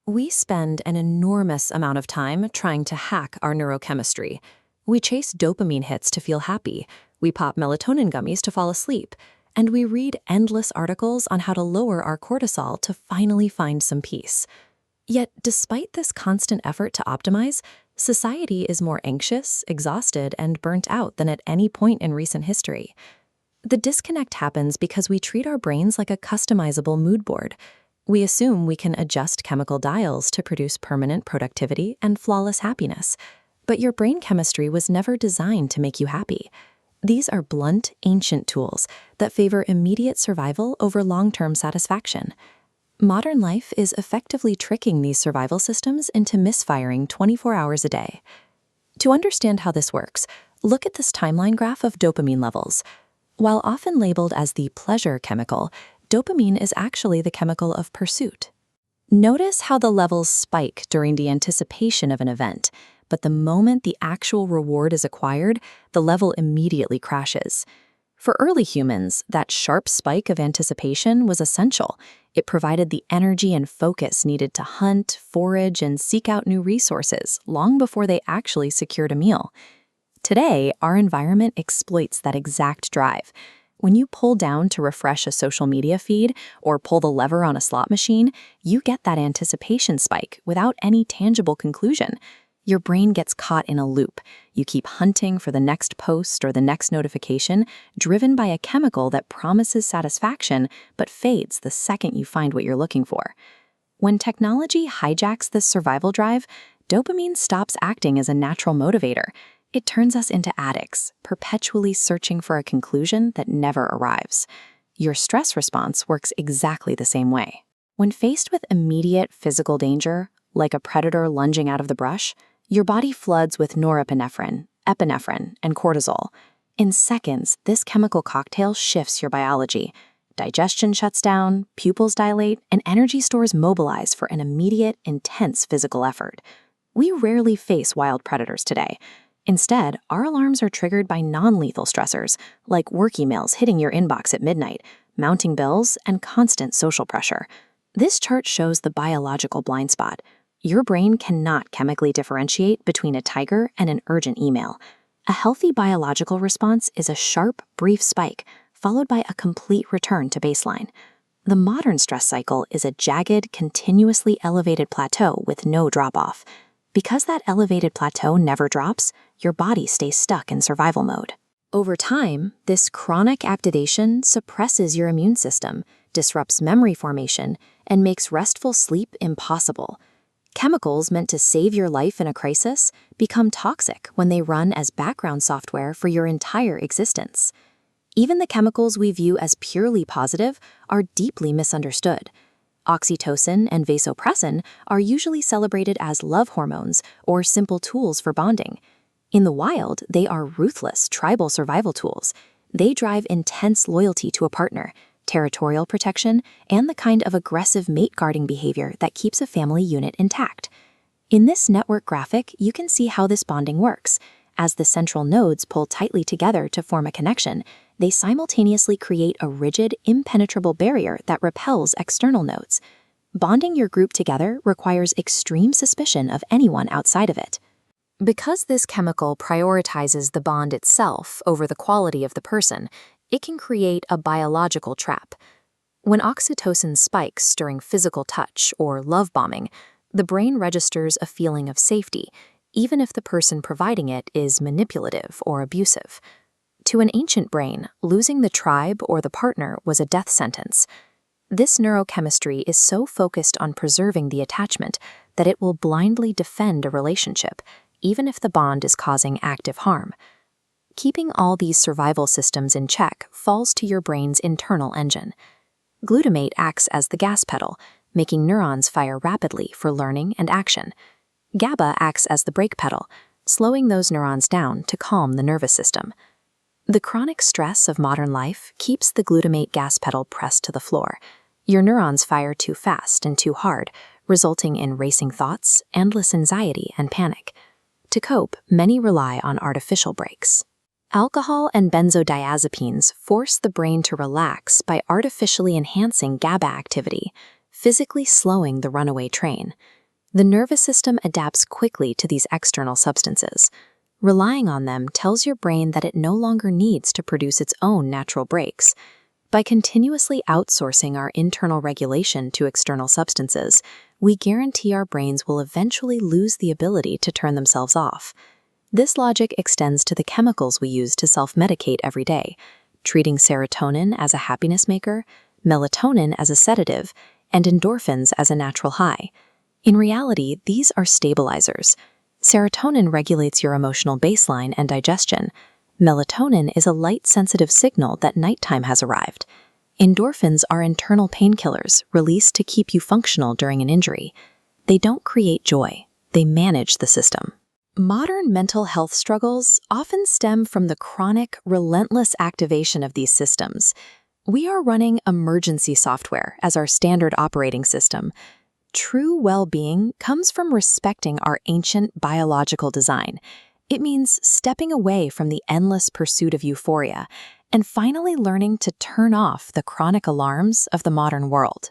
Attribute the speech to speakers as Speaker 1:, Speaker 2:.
Speaker 1: We spend an enormous amount of time trying to hack our neurochemistry. We chase dopamine hits to feel happy, we pop melatonin gummies to fall asleep, and we read endless articles on how to lower our cortisol to finally find some peace. Yet, despite this constant effort to optimize, society is more anxious, exhausted, and burnt out than at any point in recent history. The disconnect happens because we treat our brains like a customizable mood board. We assume we can adjust chemical dials to produce permanent productivity and flawless happiness. But your brain chemistry was never designed to make you happy. These are blunt, ancient tools that favor immediate survival over long-term satisfaction. Modern life is effectively tricking these survival systems into misfiring 24 hours a day. To understand how this works, look at this timeline graph of dopamine levels. While often labeled as the pleasure chemical, dopamine is actually the chemical of pursuit. Notice how the levels spike during the anticipation of an event, but the moment the actual reward is acquired, the level immediately crashes. For early humans, that sharp spike of anticipation was essential. It provided the energy and focus needed to hunt, forage, and seek out new resources long before they actually secured a meal. Today, our environment exploits that exact drive. When you pull down to refresh a social media feed or pull the lever on a slot machine, you get that anticipation spike without any tangible conclusion. Your brain gets caught in a loop. You keep hunting for the next post or the next notification, driven by a chemical that promises satisfaction but fades the second you find what you're looking for. When technology hijacks this survival drive, dopamine stops acting as a natural motivator. It turns us into addicts, perpetually searching for a conclusion that never arrives. Your stress response works exactly the same way. When faced with immediate physical danger, like a predator lunging out of the brush, your body floods with norepinephrine, epinephrine, and cortisol. In seconds, this chemical cocktail shifts your biology. Digestion shuts down, pupils dilate, and energy stores mobilize for an immediate, intense physical effort. We rarely face wild predators today. Instead, our alarms are triggered by non-lethal stressors, like work emails hitting your inbox at midnight, mounting bills, and constant social pressure. This chart shows the biological blind spot. Your brain cannot chemically differentiate between a tiger and an urgent email. A healthy biological response is a sharp, brief spike, followed by a complete return to baseline. The modern stress cycle is a jagged, continuously elevated plateau with no drop-off. Because that elevated plateau never drops, your body stays stuck in survival mode. Over time, this chronic activation suppresses your immune system, disrupts memory formation, and makes restful sleep impossible. Chemicals meant to save your life in a crisis become toxic when they run as background software for your entire existence. Even the chemicals we view as purely positive are deeply misunderstood. Oxytocin and vasopressin are usually celebrated as love hormones or simple tools for bonding. In the wild, they are ruthless tribal survival tools. They drive intense loyalty to a partner, territorial protection, and the kind of aggressive mate-guarding behavior that keeps a family unit intact. In this network graphic, you can see how this bonding works. As the central nodes pull tightly together to form a connection, they simultaneously create a rigid, impenetrable barrier that repels external nodes. Bonding your group together requires extreme suspicion of anyone outside of it. Because this chemical prioritizes the bond itself over the quality of the person, it can create a biological trap. When oxytocin spikes during physical touch or love bombing, the brain registers a feeling of safety, even if the person providing it is manipulative or abusive. To an ancient brain, losing the tribe or the partner was a death sentence. This neurochemistry is so focused on preserving the attachment that it will blindly defend a relationship, even if the bond is causing active harm. Keeping all these survival systems in check falls to your brain's internal engine. Glutamate acts as the gas pedal, making neurons fire rapidly for learning and action. GABA acts as the brake pedal, slowing those neurons down to calm the nervous system. The chronic stress of modern life keeps the glutamate gas pedal pressed to the floor. Your neurons fire too fast and too hard, resulting in racing thoughts, endless anxiety, and panic. To cope, many rely on artificial brakes. Alcohol and benzodiazepines force the brain to relax by artificially enhancing GABA activity. physically slowing the runaway train. The nervous system adapts quickly to these external substances. Relying on them tells your brain that it no longer needs to produce its own natural brakes. By continuously outsourcing our internal regulation to external substances, we guarantee our brains will eventually lose the ability to turn themselves off. This logic extends to the chemicals we use to self-medicate every day, treating serotonin as a happiness maker, melatonin as a sedative, and endorphins as a natural high. In reality, these are stabilizers. Serotonin regulates your emotional baseline and digestion. Melatonin is a light-sensitive signal that nighttime has arrived. Endorphins are internal painkillers released to keep you functional during an injury. They don't create joy, they manage the system. Modern mental health struggles often stem from the chronic, relentless activation of these systems. We are running emergency software as our standard operating system. True well-being comes from respecting our ancient biological design. It means stepping away from the endless pursuit of euphoria and finally learning to turn off the chronic alarms of the modern world.